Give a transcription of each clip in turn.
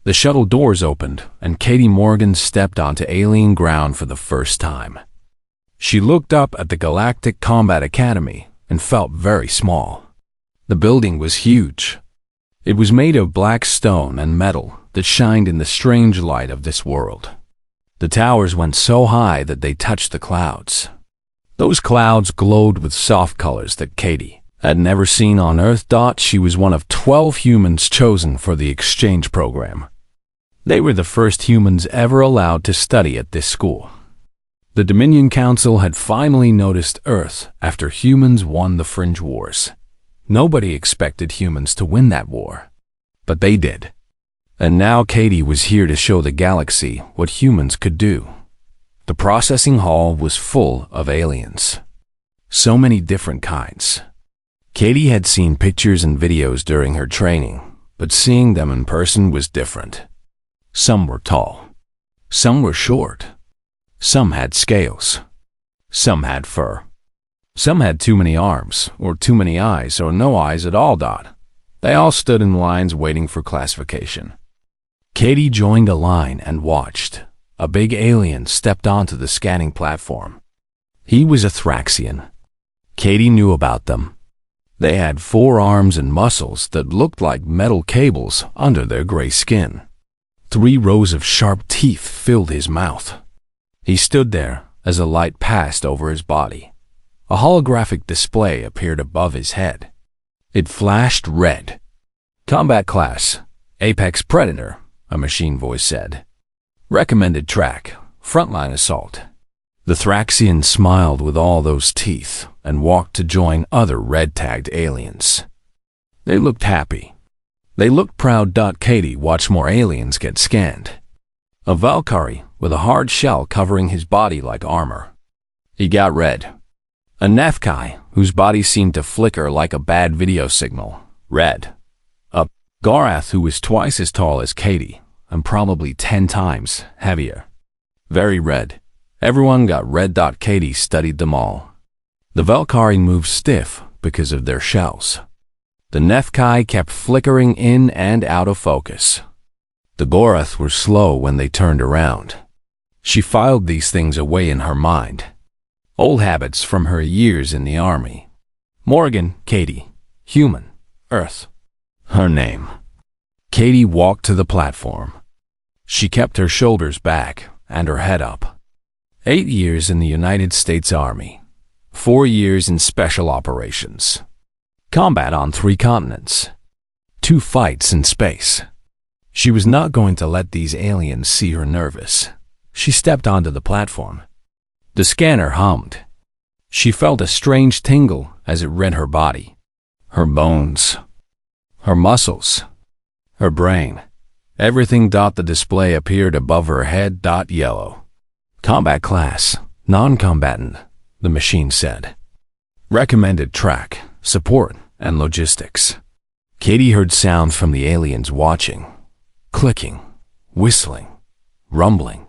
The shuttle doors opened, and Katie Morgan stepped onto alien ground for the first time. She looked up at the Galactic Combat Academy and felt very small. The building was huge. It was made of black stone and metal that shined in the strange light of this world. The towers went so high that they touched the clouds. Those clouds glowed with soft colors that Katie had never seen on Earth. She was one of 12 humans chosen for the exchange program. They were the first humans ever allowed to study at this school. The Dominion Council had finally noticed Earth after humans won the Fringe Wars. Nobody expected humans to win that war, but they did. And now Katie was here to show the galaxy what humans could do. The processing hall was full of aliens. So many different kinds. Katie had seen pictures and videos during her training, but seeing them in person was different. Some were tall. Some were short. Some had scales. Some had fur. Some had too many arms, or too many eyes, or no eyes at all. They all stood in lines waiting for classification. Katie joined a line and watched. A big alien stepped onto the scanning platform. He was a Thraxian. Katie knew about them. They had 4 arms and muscles that looked like metal cables under their gray skin. 3 rows of sharp teeth filled his mouth. He stood there as a light passed over his body. A holographic display appeared above his head. It flashed red. Combat class, Apex Predator, a machine voice said. Recommended track, frontline assault. The Thraxian smiled with all those teeth and walked to join other red-tagged aliens. They looked happy. They looked proud. Katie watched more aliens get scanned. A Valkyrie with a hard shell covering his body like armor. He got red. A Nefkai whose body seemed to flicker like a bad video signal. Red. A Garath who was twice as tall as Katie and probably 10 times heavier. Very red. Everyone got red. Katie studied them all. The Valkyrie moved stiff because of their shells. The Nefkai kept flickering in and out of focus. The Gorath were slow when they turned around. She filed these things away in her mind. Old habits from her years in the army. Morgan, Katie, human, Earth. Her name. Katie walked to the platform. She kept her shoulders back and her head up. 8 years in the United States Army. 4 years in special operations. Combat on 3 continents. 2 fights in space. She was not going to let these aliens see her nervous. She stepped onto the platform. The scanner hummed. She felt a strange tingle as it read her body, her bones, her muscles, her brain. Everything. The display appeared above her head. Yellow. Combat class, non-combatant, the machine said. Recommended track, support, and logistics. Katie heard sounds from the aliens watching. Clicking, whistling, rumbling.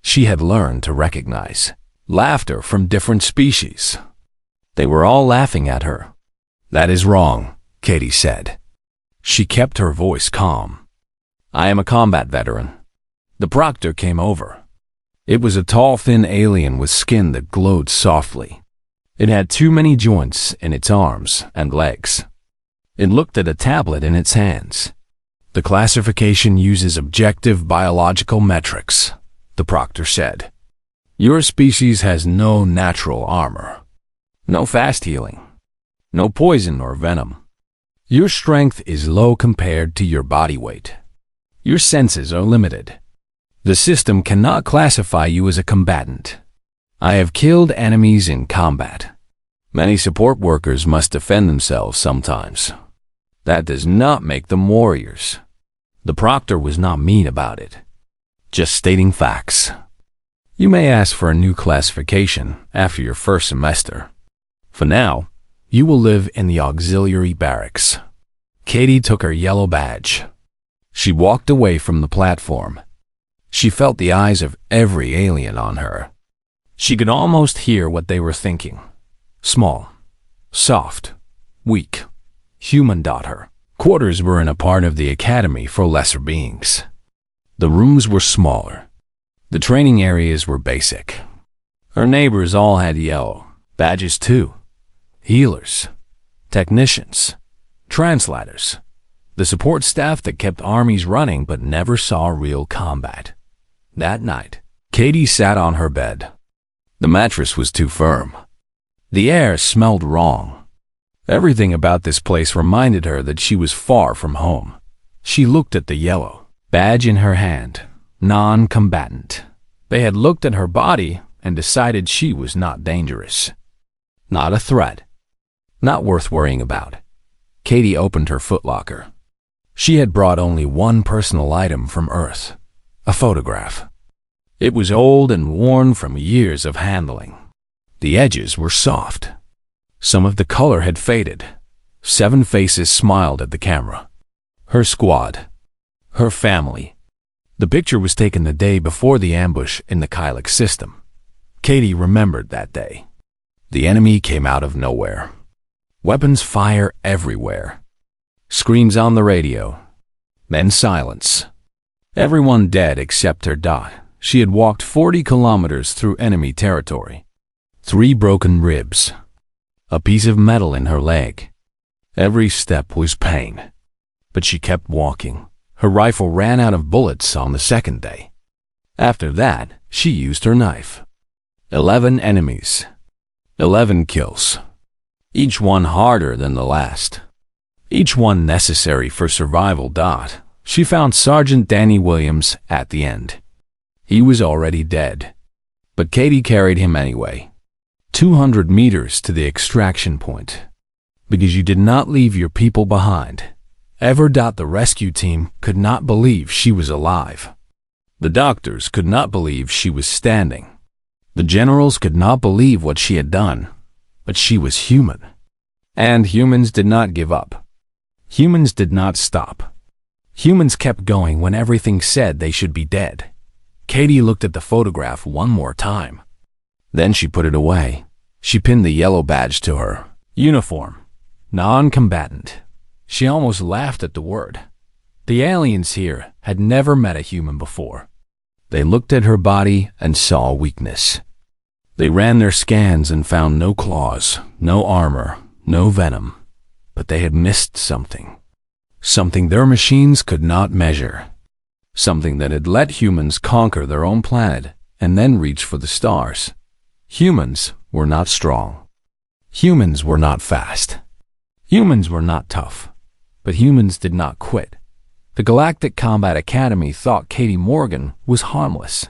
She had learned to recognize laughter from different species. They were all laughing at her. That is wrong, Katie said. She kept her voice calm. I am a combat veteran. The proctor came over. It was a tall, thin alien with skin that glowed softly. It had too many joints in its arms and legs. It looked at a tablet in its hands. The classification uses objective biological metrics, the proctor said. Your species has no natural armor, no fast healing, no poison or venom. Your strength is low compared to your body weight. Your senses are limited. The system cannot classify you as a combatant. I have killed enemies in combat. Many support workers must defend themselves sometimes. That does not make them warriors. The proctor was not mean about it, just stating facts. You may ask for a new classification after your first semester. For now, you will live in the auxiliary barracks. Katie took her yellow badge. She walked away from the platform. She felt the eyes of every alien on her. She could almost hear what they were thinking. Small, soft, weak, human. Her quarters were in a part of the academy for lesser beings. The rooms were smaller. The training areas were basic. Her neighbors all had yellow badges too. Healers, technicians, translators, the support staff that kept armies running but never saw real combat. That night, Katie sat on her bed. The mattress was too firm. The air smelled wrong. Everything about this place reminded her that she was far from home. She looked at the yellow badge in her hand. Non-Combatant. They had looked at her body and decided she was not dangerous. Not a threat. Not worth worrying about. Katie opened her footlocker. She had brought only one personal item from Earth, a photograph. It was old and worn from years of handling. The edges were soft. Some of the color had faded. 7 faces smiled at the camera. Her squad. Her family. The picture was taken the day before the ambush in the Kylix system. Katie remembered that day. The enemy came out of nowhere. Weapons fire everywhere. Screams on the radio. Then silence. Everyone dead except her dot. She had walked 40 kilometers through enemy territory. 3 broken ribs. A piece of metal in her leg. Every step was pain. But she kept walking. Her rifle ran out of bullets on the second day. After that, she used her knife. 11 enemies. 11 kills. Each one harder than the last. Each one necessary for survival. She found Sergeant Danny Williams at the end. He was already dead. But Katie carried him anyway. 200 meters to the extraction point. Because you did not leave your people behind. The rescue team could not believe she was alive. The doctors could not believe she was standing. The generals could not believe what she had done. But she was human. And humans did not give up. Humans did not stop. Humans kept going when everything said they should be dead. Katie looked at the photograph one more time. Then she put it away. She pinned the yellow badge to her uniform. Non-combatant. She almost laughed at the word. The aliens here had never met a human before. They looked at her body and saw weakness. They ran their scans and found no claws, no armor, no venom. But they had missed something. Something their machines could not measure. Something that had let humans conquer their own planet and then reach for the stars. Humans were not strong. Humans were not fast. Humans were not tough. But humans did not quit. The Galactic Combat Academy thought Katie Morgan was harmless.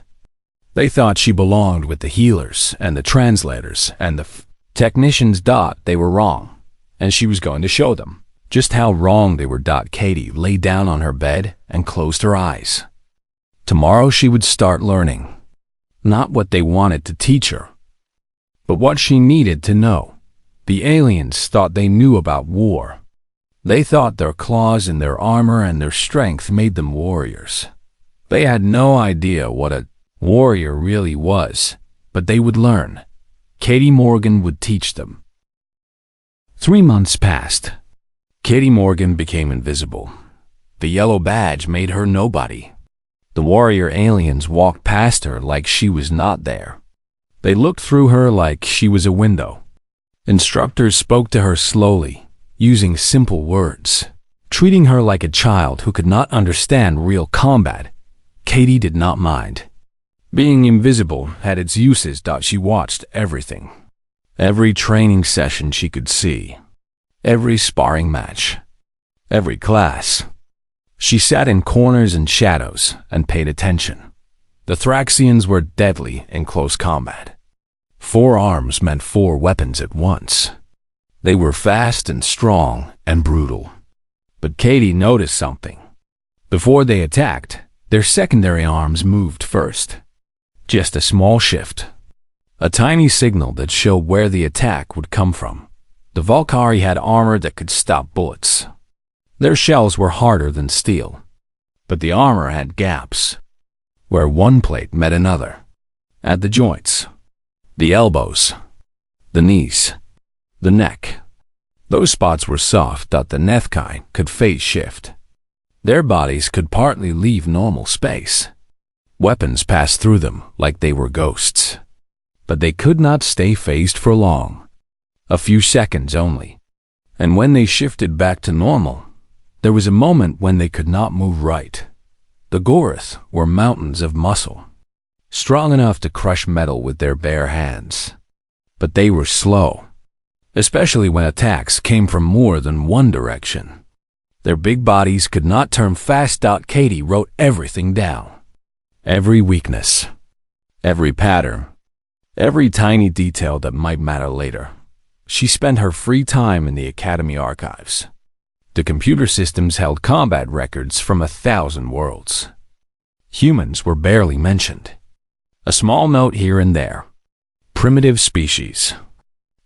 They thought she belonged with the healers and the translators and the technicians. They were wrong, and she was going to show them just how wrong they were. Katie lay down on her bed and closed her eyes. Tomorrow she would start learning. Not what they wanted to teach her, but what she needed to know. The aliens thought they knew about war. They thought their claws in their armor and their strength made them warriors. They had no idea what a warrior really was, but they would learn. Katie Morgan would teach them. 3 months passed. Katie Morgan became invisible. The yellow badge made her nobody. The warrior aliens walked past her like she was not there. They looked through her like she was a window. Instructors spoke to her slowly, using simple words, treating her like a child who could not understand real combat. Katie did not mind. Being invisible had its uses. She watched everything. Every training session she could see. Every sparring match. Every class. She sat in corners and shadows and paid attention. The Thraxians were deadly in close combat. 4 arms meant 4 weapons at once. They were fast and strong and brutal. But Katie noticed something. Before they attacked, their secondary arms moved first. Just a small shift. A tiny signal that showed where the attack would come from. The Valkyrie had armor that could stop bullets. Their shells were harder than steel. But the armor had gaps, where one plate met another. At the joints, the elbows, the knees, the neck. Those spots were soft. The Nethkai could phase shift. Their bodies could partly leave normal space. Weapons passed through them like they were ghosts. But they could not stay phased for long. A few seconds only. And when they shifted back to normal, there was a moment when they could not move right. The Gorath were mountains of muscle, strong enough to crush metal with their bare hands. But they were slow, especially when attacks came from more than one direction. Their big bodies could not turn fast. Katie wrote everything down. Every weakness, every pattern, every tiny detail that might matter later. She spent her free time in the Academy archives. The computer systems held combat records from 1,000 worlds. Humans were barely mentioned. A small note here and there. Primitive species.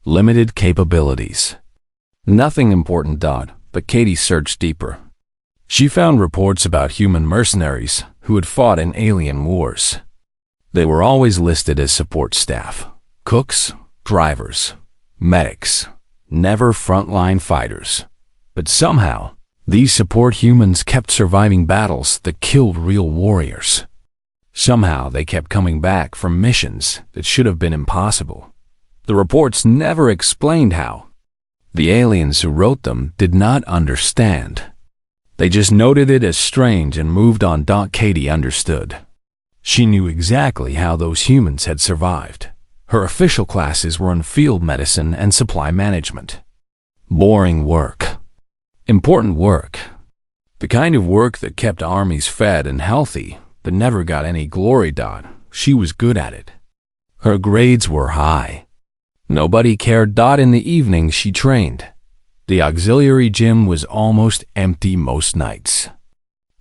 Limited capabilities. Nothing important. But Katie searched deeper. She found reports about human mercenaries who had fought in alien wars. They were always listed as support staff, cooks, drivers, medics, never frontline fighters. But somehow, these support humans kept surviving battles that killed real warriors. Somehow they kept coming back from missions that should have been impossible. The reports never explained how. The aliens who wrote them did not understand. They just noted it as strange and moved on. Katie understood. She knew exactly how those humans had survived. Her official classes were in field medicine and supply management. Boring work. Important work. The kind of work that kept armies fed and healthy, but never got any glory. She was good at it. Her grades were high. Nobody cared. In the evening she trained. The auxiliary gym was almost empty most nights.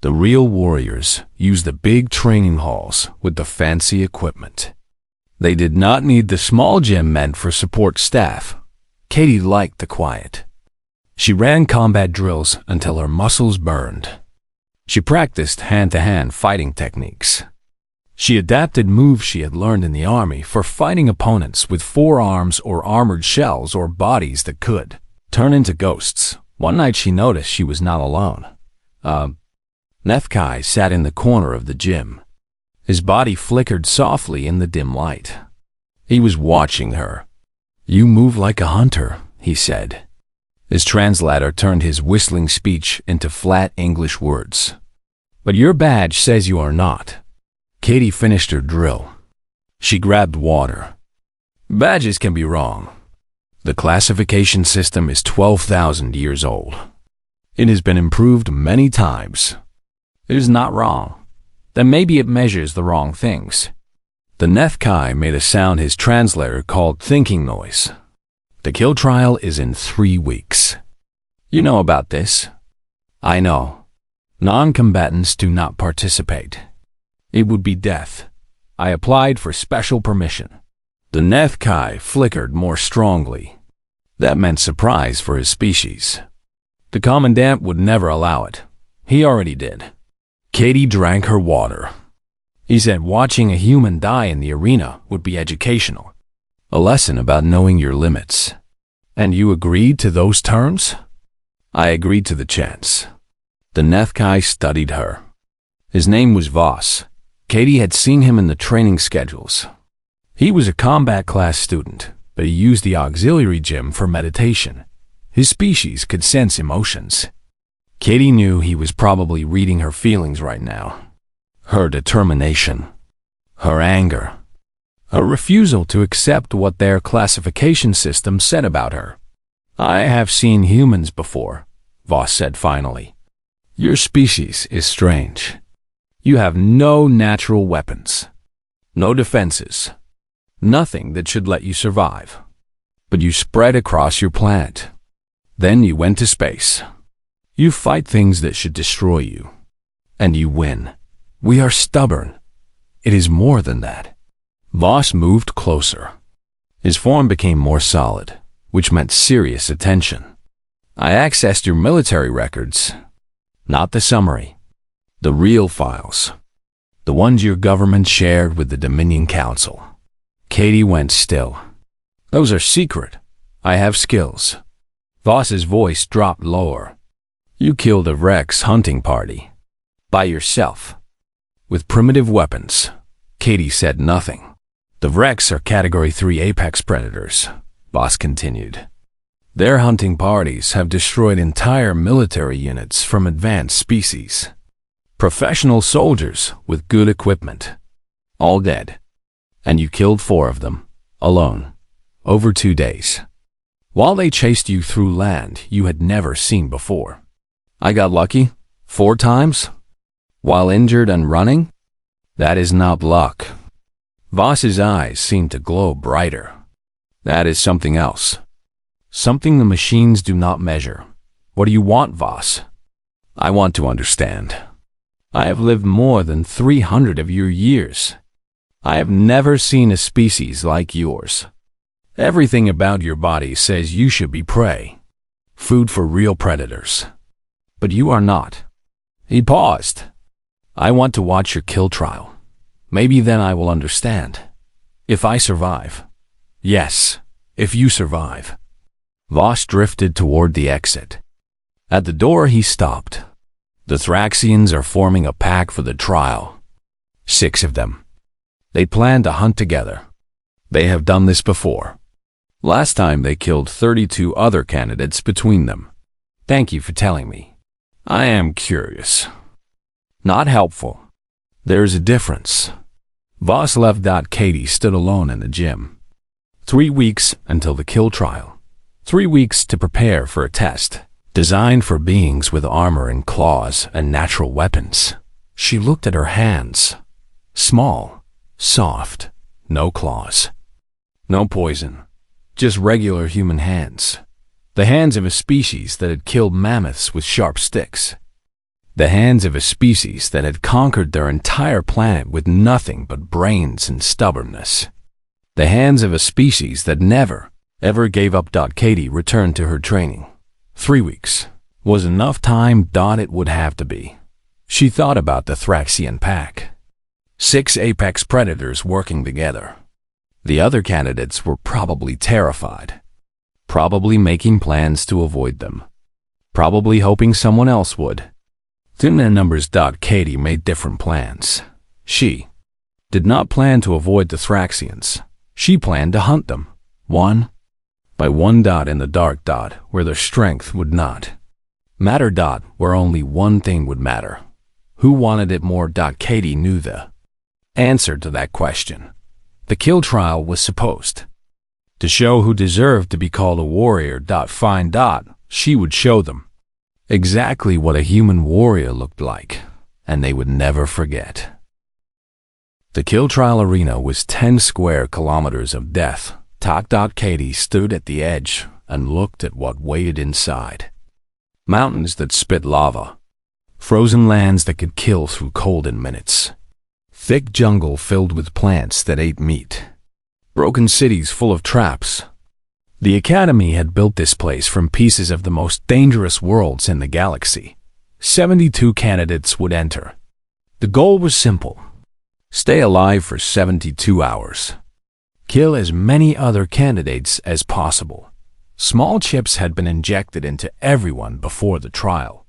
The real warriors used the big training halls with the fancy equipment. They did not need the small gym meant for support staff. Katie liked the quiet. She ran combat drills until her muscles burned. She practiced hand-to-hand fighting techniques. She adapted moves she had learned in the army for fighting opponents with forearms or armored shells or bodies that could turn into ghosts. One night she noticed she was not alone. Nethkai sat in the corner of the gym. His body flickered softly in the dim light. He was watching her. "You move like a hunter," he said. His translator turned his whistling speech into flat English words. "But your badge says you are not." Katie finished her drill. She grabbed water. Badges can be wrong. The classification system is 12,000 years old. It has been improved many times. It is not wrong. Then maybe it measures the wrong things. The Nethkai made a sound his translator called thinking noise. The kill trial is in 3 weeks. You know about this? I know. Non-combatants do not participate. It would be death. I applied for special permission. The Nethkai flickered more strongly. That meant surprise for his species. The commandant would never allow it. He already did. Katie drank her water. He said watching a human die in the arena would be educational. A lesson about knowing your limits. And you agreed to those terms? I agreed to the chance. The Nethkai studied her. His name was Voss. Katie had seen him in the training schedules. He was a combat class student, but he used the auxiliary gym for meditation. His species could sense emotions. Katie knew he was probably reading her feelings right now. Her determination. Her anger. Her refusal to accept what their classification system said about her. I have seen humans before, Voss said finally. Your species is strange. You have no natural weapons. No defenses. Nothing that should let you survive. But you spread across your planet. Then you went to space. You fight things that should destroy you. And you win. We are stubborn. It is more than that. Voss moved closer. His form became more solid, which meant serious attention. I accessed your military records. Not the summary. The real files. The ones your government shared with the Dominion Council. Katie went still. Those are secret. I have skills. Voss's voice dropped lower. You killed a Rex hunting party. By yourself. With primitive weapons. Katie said nothing. The Rex are Category 3 apex predators, Boss continued. Their hunting parties have destroyed entire military units from advanced species. Professional soldiers with good equipment. All dead. And you killed 4 of them, alone, over 2 days. While they chased you through land you had never seen before. I got lucky 4 times? While injured and running? That is not luck. Voss's eyes seemed to glow brighter. That is something else. Something the machines do not measure. What do you want, Voss? I want to understand. I have lived more than 300 of your years. I have never seen a species like yours. Everything about your body says you should be prey. Food for real predators. But you are not. He paused. I want to watch your kill trial. Maybe then I will understand. If I survive. Yes, if you survive. Voss drifted toward the exit. At the door he stopped. The Thraxians are forming a pack for the trial. 6 of them. They plan to hunt together. They have done this before. Last time they killed 32 other candidates between them. Thank you for telling me. I am curious. Not helpful. There's a difference. Voss left. Katie stood alone in the gym. 3 weeks until the kill trial. 3 weeks to prepare for a test, designed for beings with armor and claws and natural weapons. She looked at her hands. Small, soft, no claws. No poison, just regular human hands. The hands of a species that had killed mammoths with sharp sticks. The hands of a species that had conquered their entire planet with nothing but brains and stubbornness. The hands of a species that never, ever gave up. Katie returned to her training. 3 weeks was enough time. It would have to be. She thought about the Thraxian pack. 6 apex predators working together. The other candidates were probably terrified. Probably making plans to avoid them. Probably hoping someone else would. Thin in numbers. Katie made different plans. She did not plan to avoid the Thraxians. She planned to hunt them, one by one. In the dark. Where their strength would not matter. Where only one thing would matter. Who wanted it more? Katie knew the answer to that question. The kill trial was supposed to show who deserved to be called a warrior. Fine. She would show them exactly what a human warrior looked like, and they would never forget. The kill trial arena was 10 square kilometers of death. Katie stood at the edge and looked at what waited inside. Mountains that spit lava. Frozen lands that could kill through cold in minutes. Thick jungle filled with plants that ate meat. Broken cities full of traps. The Academy had built this place from pieces of the most dangerous worlds in the galaxy. 72 candidates would enter. The goal was simple. Stay alive for 72 hours. Kill as many other candidates as possible. Small chips had been injected into everyone before the trial.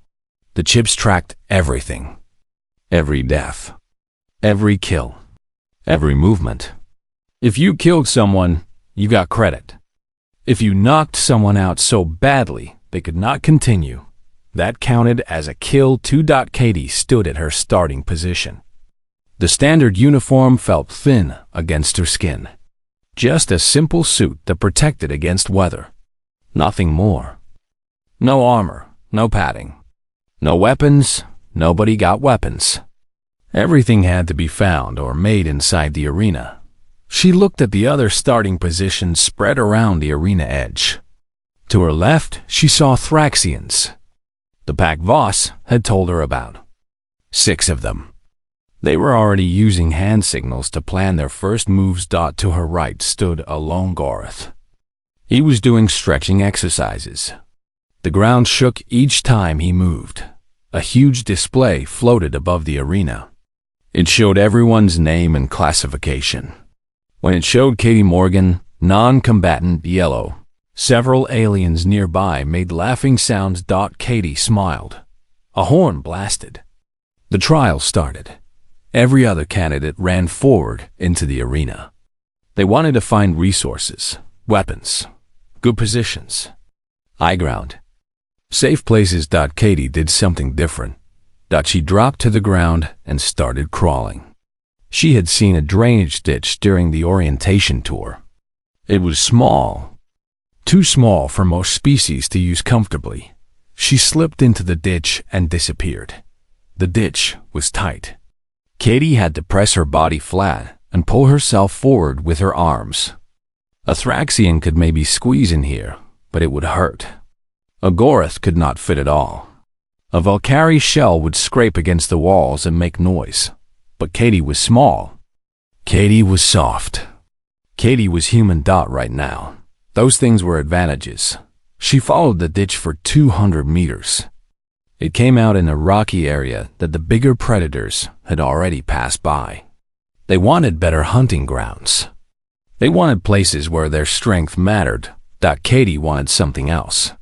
The chips tracked everything. Every death. Every kill. Every movement. If you killed someone, you got credit. If you knocked someone out so badly they could not continue, that counted as a kill. Katie stood at her starting position. The standard uniform felt thin against her skin. Just a simple suit that protected against weather. Nothing more. No armor, no padding. No weapons, nobody got weapons. Everything had to be found or made inside the arena. She looked at the other starting positions spread around the arena edge. To her left, she saw Thraxians. The pack Voss had told her about. 6 of them. They were already using hand signals to plan their first moves. To her right stood a lone Gorth. He was doing stretching exercises. The ground shook each time he moved. A huge display floated above the arena. It showed everyone's name and classification. When it showed Katie Morgan, non-combatant, yellow, Several aliens nearby made laughing sounds. Katie smiled. A horn blasted. The trial started. Every other candidate ran forward into the arena. They wanted to find resources, weapons, good positions, high ground, safe places. Katie did something different. She dropped to the ground and started crawling. She had seen a drainage ditch during the orientation tour. It was small, too small for most species to use comfortably. She slipped into the ditch and disappeared. The ditch was tight. Katie had to press her body flat and pull herself forward with her arms. A Thraxian could maybe squeeze in here, but it would hurt. A Gorath could not fit at all. A Valkyrie shell would scrape against the walls and make noise. But Katie was small. Katie was soft. Katie was human. Right now. Those things were advantages. She followed the ditch for 200 meters. It came out in a rocky area that the bigger predators had already passed by. They wanted better hunting grounds. They wanted places where their strength mattered. Katie wanted something else.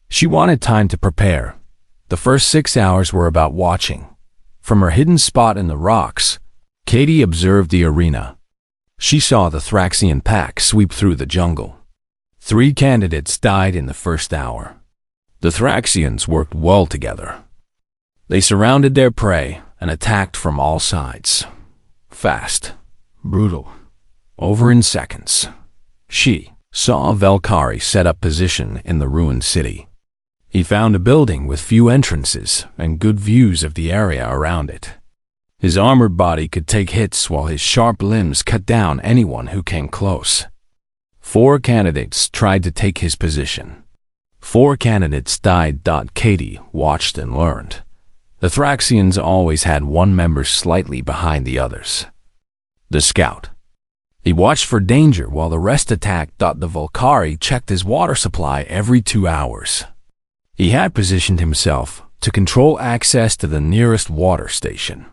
She wanted time to prepare. The first 6 hours were about watching. From her hidden spot in the rocks, Katie observed the arena. She saw the Thraxian pack sweep through the jungle. 3 candidates died in the first hour. The Thraxians worked well together. They surrounded their prey and attacked from all sides. Fast, brutal, over in seconds. She saw a Valkyrie set up position in the ruined city. He found a building with few entrances and good views of the area around it. His armored body could take hits while his sharp limbs cut down anyone who came close. 4 candidates tried to take his position. 4 candidates died. Katie watched and learned. The Thraxians always had one member slightly behind the others. The scout. He watched for danger while the rest attacked. The Valkyrie checked his water supply every 2 hours. He had positioned himself to control access to the nearest water station.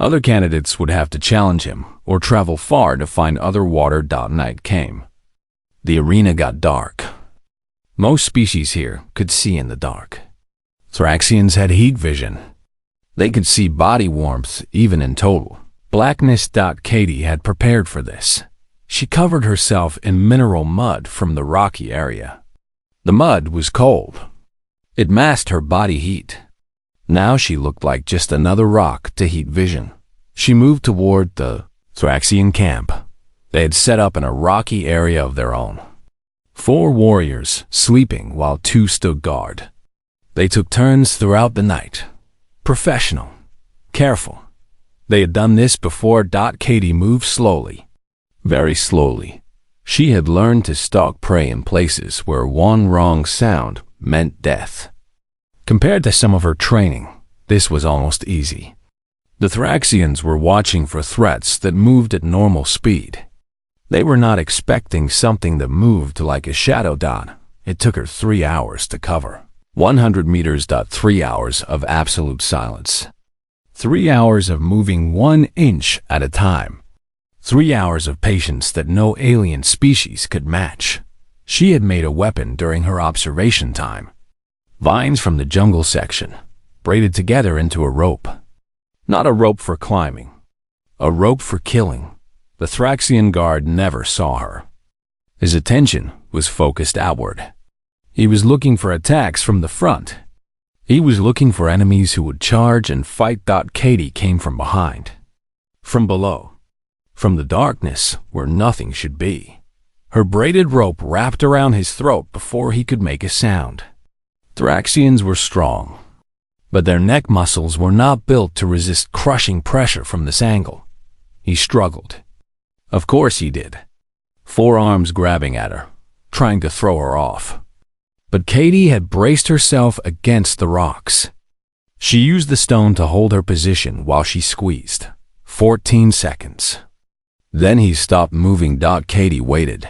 Other candidates would have to challenge him or travel far to find other water. Night came. The arena got dark. Most species here could see in the dark. Thraxians had heat vision. They could see body warmth even in total blackness. Katie had prepared for this. She covered herself in mineral mud from the rocky area. The mud was cold. It masked her body heat. Now she looked like just another rock to heat vision. She moved toward the Thraxian camp. They had set up in a rocky area of their own. 4 warriors sleeping while 2 stood guard. They took turns throughout the night. Professional. Careful. They had done this before. Katie moved slowly. Very slowly. She had learned to stalk prey in places where one wrong sound meant death. Compared to some of her training, this was almost easy. The Thraxians were watching for threats that moved at normal speed. They were not expecting something that moved like a shadow. It took her 3 hours to cover. 100 meters. 3 hours of absolute silence. 3 hours of moving 1 inch at a time. 3 hours of patience that no alien species could match. She had made a weapon during her observation time. Vines from the jungle section, braided together into a rope. Not a rope for climbing. A rope for killing. The Thraxian guard never saw her. His attention was focused outward. He was looking for attacks from the front. He was looking for enemies who would charge and fight. Katie came from behind. From below. From the darkness where nothing should be. Her braided rope wrapped around his throat before he could make a sound. Thraxians were strong, but their neck muscles were not built to resist crushing pressure from this angle. He struggled. Of course he did. 4 arms grabbing at her, trying to throw her off. But Katie had braced herself against the rocks. She used the stone to hold her position while she squeezed. 14 seconds. Then he stopped moving. Katie waited.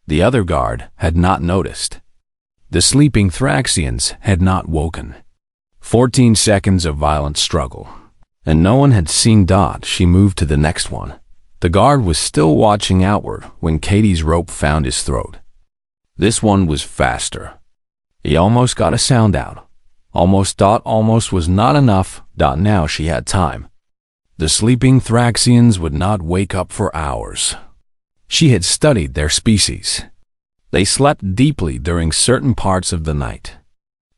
The other guard had not noticed. The sleeping Thraxians had not woken. 14 seconds of violent struggle. And no one had seen. She moved to the next one. The guard was still watching outward when Katie's rope found his throat. This one was faster. He almost got a sound out. Almost thought almost was not enough. Now she had time. The sleeping Thraxians would not wake up for hours. She had studied their species. They slept deeply during certain parts of the night.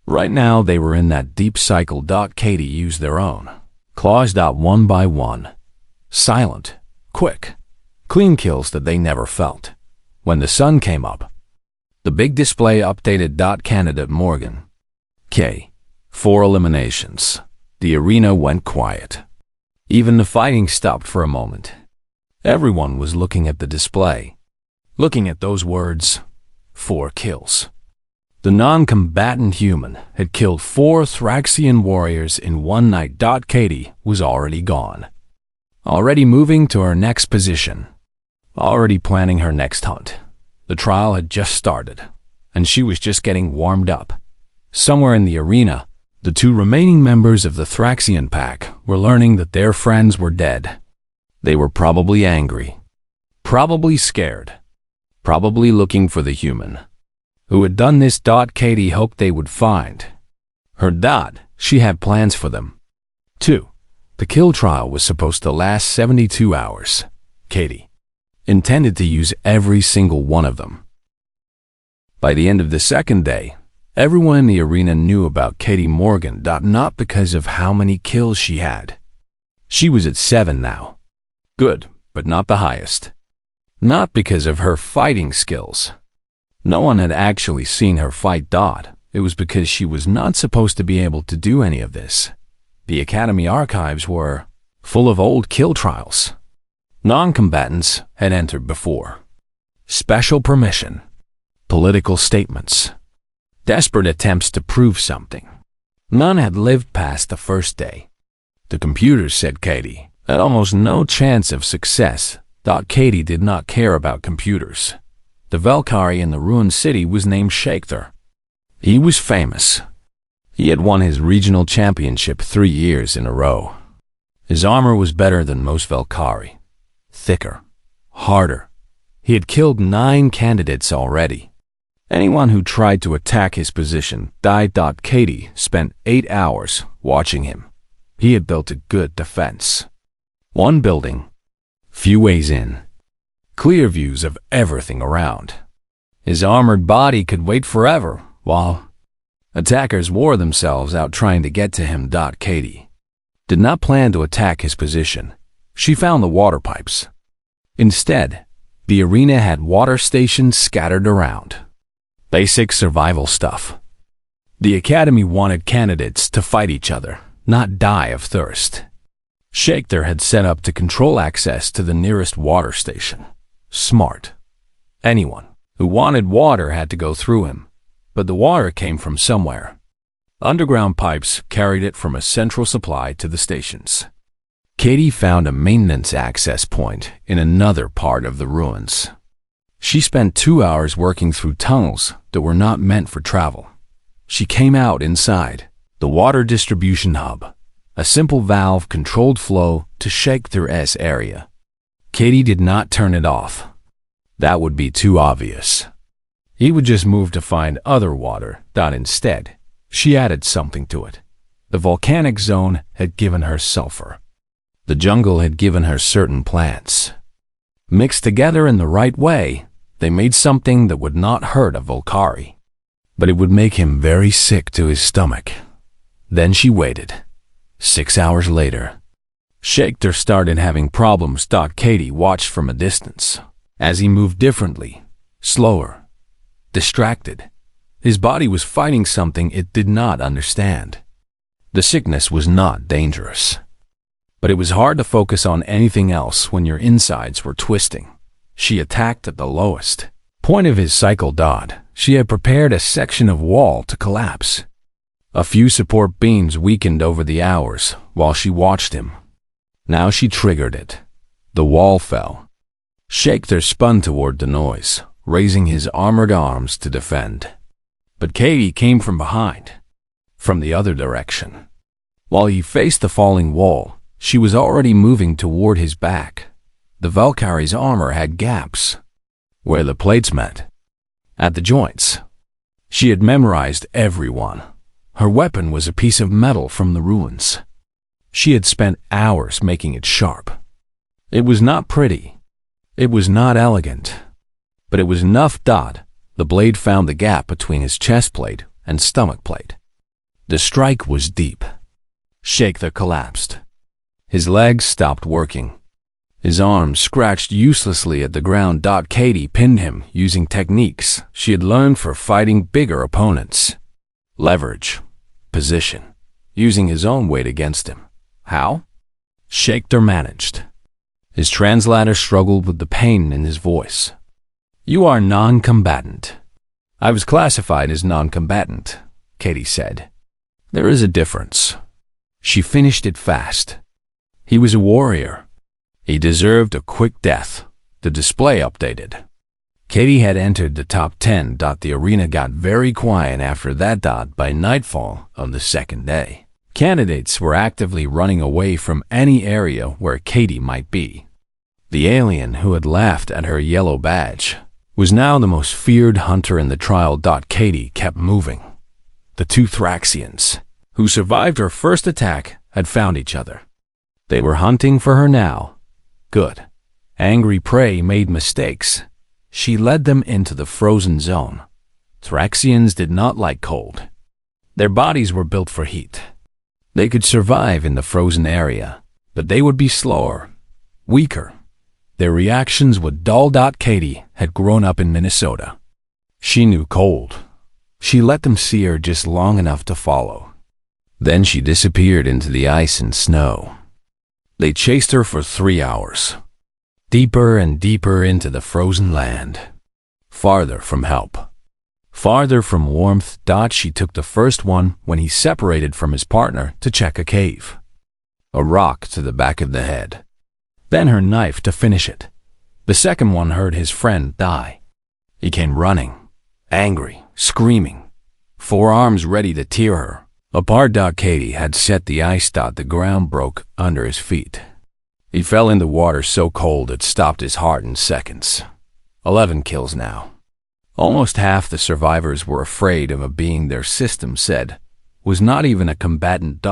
Right now they were in that deep cycle. Katie used their own claws. One by one. Silent, quick, clean kills that they never felt. When the sun came up, the big display updated. Candidate Morgan. K. 4 eliminations. The arena went quiet. Even the fighting stopped for a moment. Everyone was looking at the display, looking at those words, 4 kills. The non-combatant human had killed 4 Thraxian warriors in one night. Katie was already gone. Already moving to her next position. Already planning her next hunt. The trial had just started, and she was just getting warmed up. Somewhere in the arena, the 2 remaining members of the Thraxian pack were learning that their friends were dead. They were probably angry, probably scared, probably looking for the human who had done this. Katie hoped they would find her. She had plans for them. 2. The kill trial was supposed to last 72 hours. Katie intended to use every single one of them. By the end of the second day, everyone in the arena knew about Katie Morgan. Not because of how many kills she had. She was at 7 now. Good, but not the highest. Not because of her fighting skills. No one had actually seen her fight. It was because she was not supposed to be able to do any of this. The Academy archives were full of old kill trials. Non-combatants had entered before. Special permission. Political statements. Desperate attempts to prove something. None had lived past the first day. The computers said Katie had almost no chance of success. Katie did not care about computers. The Valkyrie in the ruined city was named Shakther. He was famous. He had won his regional championship 3 years in a row. His armor was better than most Valkyrie. Thicker. Harder. He had killed 9 candidates already. Anyone who tried to attack his position died. Katie spent 8 hours watching him. He had built a good defense. 1 building. Few ways in. Clear views of everything around. His armored body could wait forever while attackers wore themselves out trying to get to him. Katie did not plan to attack his position. She found the water pipes. Instead, the arena had water stations scattered around. Basic survival stuff. The Academy wanted candidates to fight each other, not die of thirst. Shakther had set up to control access to the nearest water station. Smart. Anyone who wanted water had to go through him, but the water came from somewhere. Underground pipes carried it from a central supply to the stations. Katie found a maintenance access point in another part of the ruins. She spent 2 hours working through tunnels that were not meant for travel. She came out inside the water distribution hub, a simple valve controlled flow to Shakther's area. Katie did not turn it off. That would be too obvious. He would just move to find other water. Instead, she added something to it. The volcanic zone had given her sulfur. The jungle had given her certain plants. Mixed together in the right way, they made something that would not hurt a Valkyrie, but it would make him very sick to his stomach. Then she waited. 6 hours later, Shakther started having problems. Katie watched from a distance as he moved differently, slower, distracted. His body was fighting something it did not understand. The sickness was not dangerous, but it was hard to focus on anything else when your insides were twisting. She attacked at the lowest point of his cycle. She had prepared a section of wall to collapse. A few support beams weakened over the hours while she watched him. Now she triggered it. The wall fell. Shakther spun toward the noise, raising his armored arms to defend. But Katie came from behind, from the other direction. While he faced the falling wall, she was already moving toward his back. The Valkyrie's armor had gaps where the plates met. at the joints. She had memorized every one. Her weapon was a piece of metal from the ruins. She had spent hours making it sharp. It was not pretty. It was not elegant. But it was enough. The blade found the gap between his chest plate and stomach plate. The strike was deep. Shaker collapsed. His legs stopped working. His arms scratched uselessly at the ground. Katie pinned him using techniques she had learned for fighting bigger opponents. Leverage. Position. Using his own weight against him. How? Shaker managed. His translator struggled with the pain in his voice. You are non-combatant. I was classified as non-combatant, Katie said. There is a difference. She finished it fast. He was a warrior. He deserved a quick death. The display updated. Katie had entered the top 10. The arena got very quiet after that. By nightfall on the second day, candidates were actively running away from any area where Katie might be. The alien who had laughed at her yellow badge was now the most feared hunter in the trial. Katie kept moving. The two Thraxians, who survived her first attack, had found each other. They were hunting for her now. Good. Angry prey made mistakes. She led them into the frozen zone. Thraxians did not like cold. Their bodies were built for heat. They could survive in the frozen area, but they would be slower, weaker. Their reactions were dull. Katie had grown up in Minnesota. She knew cold. She let them see her just long enough to follow. Then she disappeared into the ice and snow. They chased her for 3 hours. Deeper and deeper into the frozen land. Farther from help. Farther from warmth. She took the first one when he separated from his partner to check a cave. A rock to the back of the head. Then her knife to finish it. The second one heard his friend die. He came running, angry, screaming, forearms ready to tear her apart. Katie had set the ice. The ground broke under his feet. He fell in the water so cold it stopped his heart in seconds. 11 kills now. Almost half the survivors were afraid of a being their system said was not even a combatant.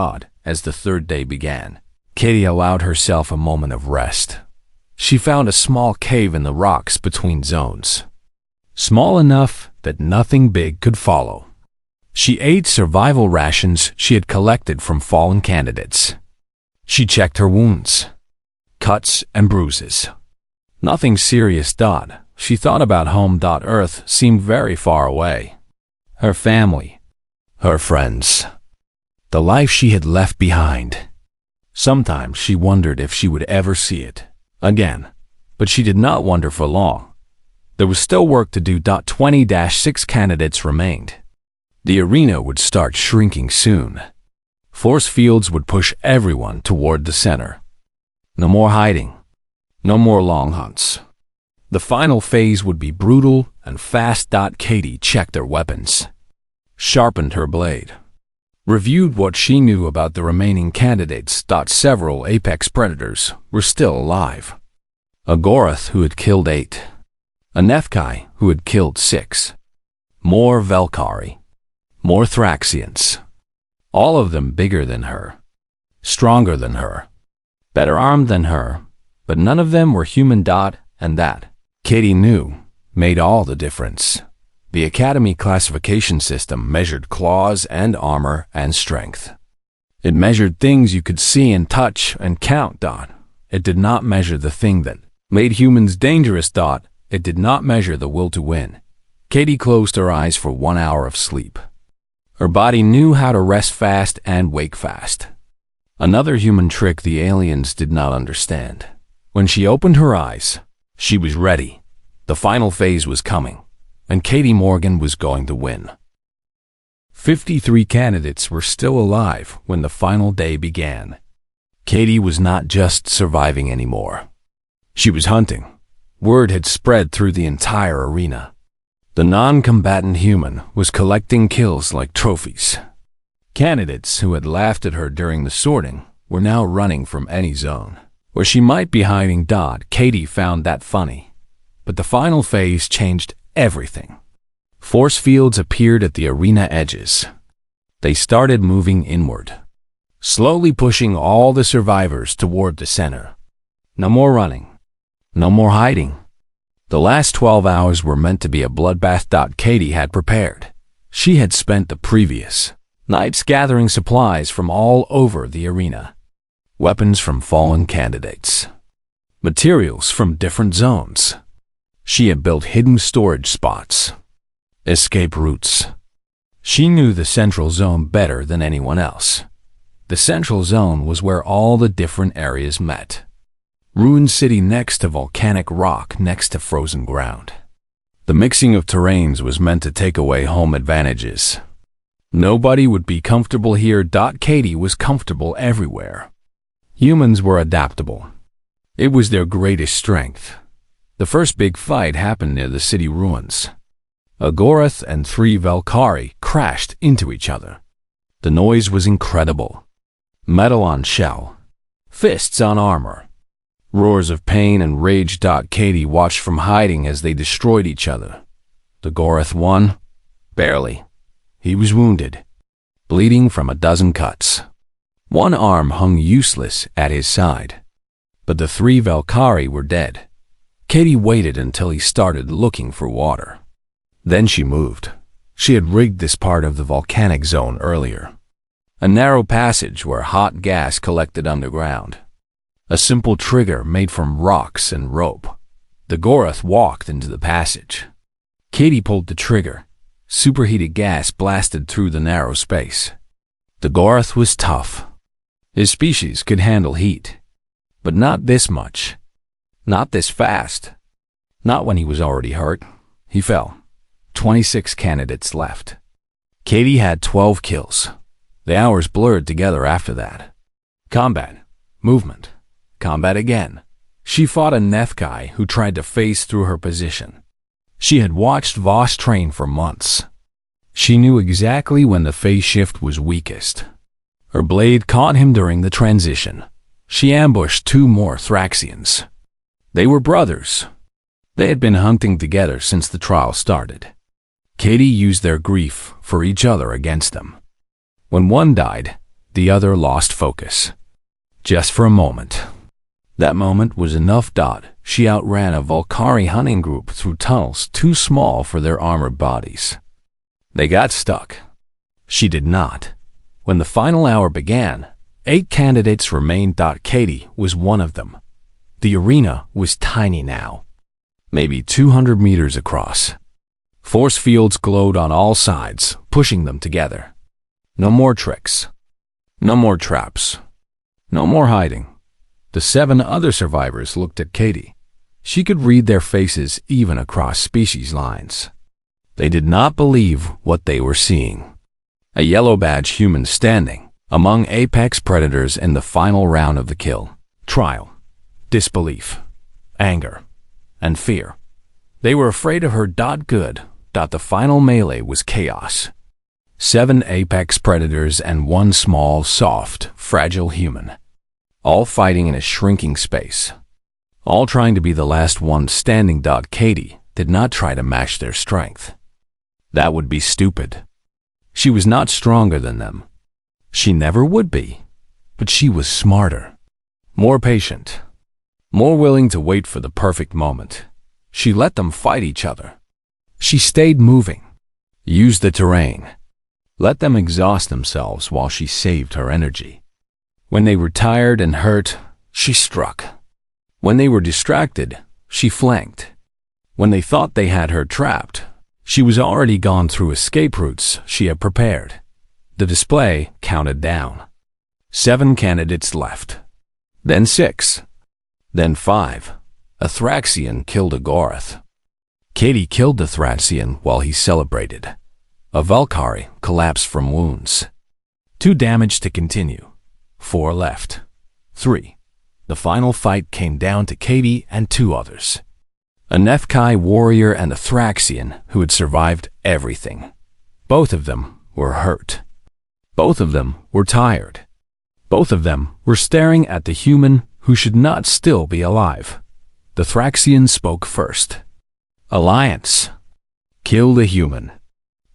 As the third day began, Katie allowed herself a moment of rest. She found a small cave in the rocks between zones. Small enough that nothing big could follow. She ate survival rations she had collected from fallen candidates. She checked her wounds. Cuts and bruises. Nothing serious. She thought about home. Earth seemed very far away. Her family. Her friends. The life she had left behind. Sometimes she wondered if she would ever see it again, but she did not wonder for long. There was still work to do. 20-6 candidates remained. The arena would start shrinking soon. Force fields would push everyone toward the center. No more hiding. No more long hunts. The final phase would be brutal and fast. Katie checked their weapons. Sharpened her blade. Reviewed what she knew about the remaining candidates. Several apex predators were still alive. A Gorath who had killed 8. A Nefkai who had killed 6. More Velkari. More Thraxians. All of them bigger than her. Stronger than her. Better armed than her. But none of them were human. And that, Katie knew, made all the difference. The Academy classification system measured claws and armor and strength. It measured things you could see and touch and count. It did not measure the thing that made humans dangerous. It did not measure the will to win. Katie closed her eyes for 1 hour of sleep. Her body knew how to rest fast and wake fast. Another human trick the aliens did not understand. When she opened her eyes, she was ready. The final phase was coming, and Katie Morgan was going to win. 53 candidates were still alive when the final day began. Katie was not just surviving anymore. She was hunting. Word had spread through the entire arena. The non-combatant human was collecting kills like trophies. Candidates who had laughed at her during the sorting were now running from any zone where she might be hiding. Katie found that funny. But the final phase changed everything. Force fields appeared at the arena edges. They started moving inward, slowly pushing all the survivors toward the center. No more running. No more hiding. The last 12 hours were meant to be a bloodbath. Katie had prepared. She had spent the previous nights gathering supplies from all over the arena. Weapons from fallen candidates. Materials from different zones. She had built hidden storage spots. Escape routes. She knew the central zone better than anyone else. The central zone was where all the different areas met. Ruined city next to volcanic rock next to frozen ground. The mixing of terrains was meant to take away home advantages. Nobody would be comfortable here. Katie was comfortable everywhere. Humans were adaptable. It was their greatest strength. The first big fight happened near the city ruins. A Gorath and 3 Valkyrie crashed into each other. The noise was incredible. Metal on shell. Fists on armor. Roars of pain and rage. Katie watched from hiding as they destroyed each other. The Gorath won? Barely. He was wounded, bleeding from a dozen cuts. One arm hung useless at his side. But the 3 Valkyrie were dead. Katie waited until he started looking for water. Then she moved. She had rigged this part of the volcanic zone earlier. A narrow passage where hot gas collected underground. A simple trigger made from rocks and rope. The Gorath walked into the passage. Katie pulled the trigger. Superheated gas blasted through the narrow space. The Gorath was tough. His species could handle heat. But not this much. Not this fast. Not when he was already hurt. He fell. 26 candidates left. Katie had 12 kills. The hours blurred together after that. Combat. Movement. Combat again. She fought a Nethkai who tried to phase through her position. She had watched Voss train for months. She knew exactly when the phase shift was weakest. Her blade caught him during the transition. She ambushed 2 more Thraxians. They were brothers. They had been hunting together since the trial started. Katie used their grief for each other against them. When one died, the other lost focus. Just for a moment. That moment was enough. She outran a Valkyrie hunting group through tunnels too small for their armored bodies. They got stuck. She did not. When the final hour began, 8 candidates remained. Katie was one of them. The arena was tiny now. Maybe 200 meters across. Force fields glowed on all sides, pushing them together. No more tricks. No more traps. No more hiding. The 7 other survivors looked at Katie. She could read their faces even across species lines. They did not believe what they were seeing. A yellow badge human standing among apex predators in the final round of the kill. Trial. Disbelief. Anger. And fear. They were afraid of her. Good. The final melee was chaos. 7 apex predators and 1 small, soft, fragile human. All fighting in a shrinking space. All trying to be the last one standing. Katie did not try to match their strength. That would be stupid. She was not stronger than them. She never would be. But she was smarter. More patient. More willing to wait for the perfect moment. She let them fight each other. She stayed moving. Used the terrain. Let them exhaust themselves while she saved her energy. When they were tired and hurt, she struck. When they were distracted, she flanked. When they thought they had her trapped, she was already gone through escape routes she had prepared. The display counted down. 7 candidates left. Then 6. Then 5. A Thraxian killed a Gorath. Katie killed the Thraxian while he celebrated. A Valkyrie collapsed from wounds. 2 damage to continue. 4 left. 3. The final fight came down to Katie and 2 others. A Nethkai warrior and a Thraxian who had survived everything. Both of them were hurt. Both of them were tired. Both of them were staring at the human who should not still be alive. The Thraxian spoke first. Alliance. Kill the human.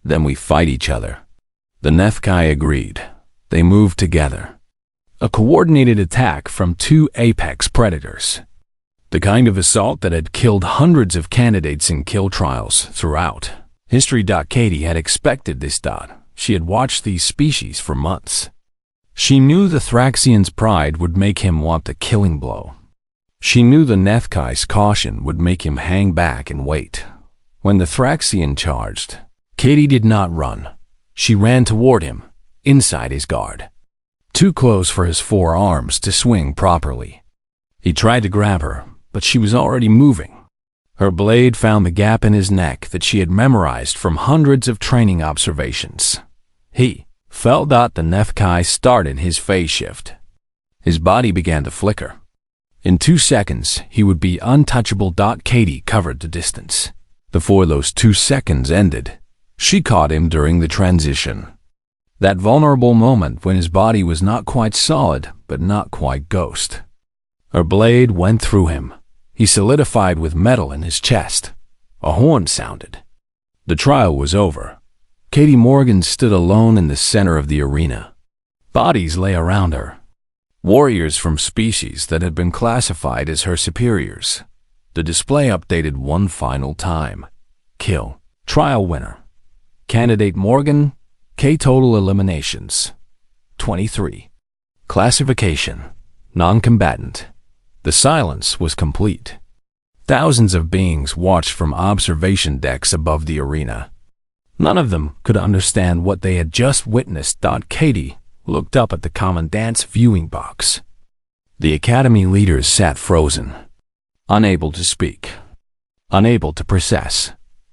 Then we fight each other. The Nefkai agreed. They moved together. A coordinated attack from two apex predators. The kind of assault that had killed hundreds of candidates in kill trials throughout history. Katie had expected this. She had watched these species for months. She knew the Thraxian's pride would make him want the killing blow. She knew the Nefkai's caution would make him hang back and wait. When the Thraxian charged, Katie did not run. She ran toward him, inside his guard. Too close for his forearms to swing properly. He tried to grab her, but she was already moving. Her blade found the gap in his neck that she had memorized from hundreds of training observations. He felt that the Nefkai started his phase shift. His body began to flicker. In 2 seconds, he would be untouchable. Katie covered the distance. Before those 2 seconds ended, she caught him during the transition. That vulnerable moment when his body was not quite solid, but not quite ghost. Her blade went through him. He solidified with metal in his chest. A horn sounded. The trial was over. Katie Morgan stood alone in the center of the arena. Bodies lay around her. Warriors from species that had been classified as her superiors. The display updated one final time. Kill. Trial winner. Candidate Morgan. K total eliminations. 23. Classification. Non-Combatant. The silence was complete. Thousands of beings watched from observation decks above the arena. None of them could understand what they had just witnessed. Katie looked up at the commandant's viewing box. The academy leaders sat frozen, unable to speak, unable to process.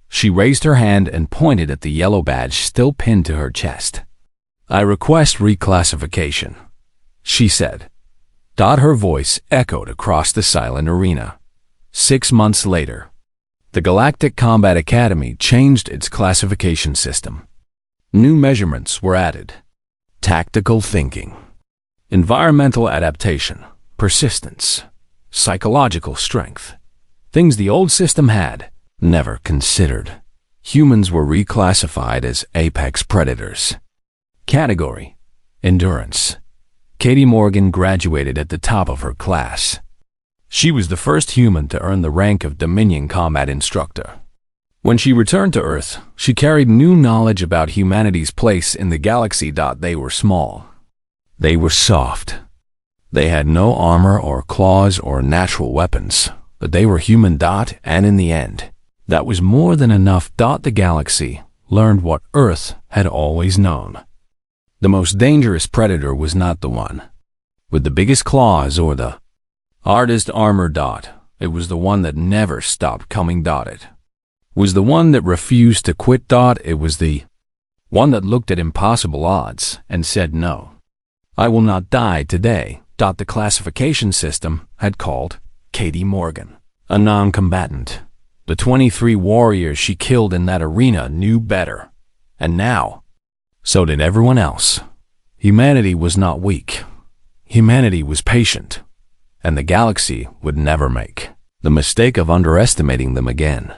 She raised her hand and pointed at the yellow badge still pinned to her chest. "I request reclassification," she said. Her voice echoed across the silent arena. 6 months later, the Galactic Combat Academy changed its classification system. New measurements were added. Tactical thinking, environmental adaptation, persistence, psychological strength. Things the old system had never considered. Humans were reclassified as apex predators. Category: endurance. Katie Morgan graduated at the top of her class. She was the first human to earn the rank of Dominion Combat Instructor. When she returned to Earth, she carried new knowledge about humanity's place in the galaxy. They were small. They were soft. They had no armor or claws or natural weapons, but they were human. And in the end, that was more than enough. The galaxy learned what Earth had always known. The most dangerous predator was not the one with the biggest claws or the hardest armor. It was the one that never stopped coming. It was the one that refused to quit. It was the one that looked at impossible odds and said no. "I will not die today." The classification system had called Katie Morgan a non-combatant. The 23 warriors she killed in that arena knew better. And now, so did everyone else. Humanity was not weak. Humanity was patient. And the galaxy would never make the mistake of underestimating them again.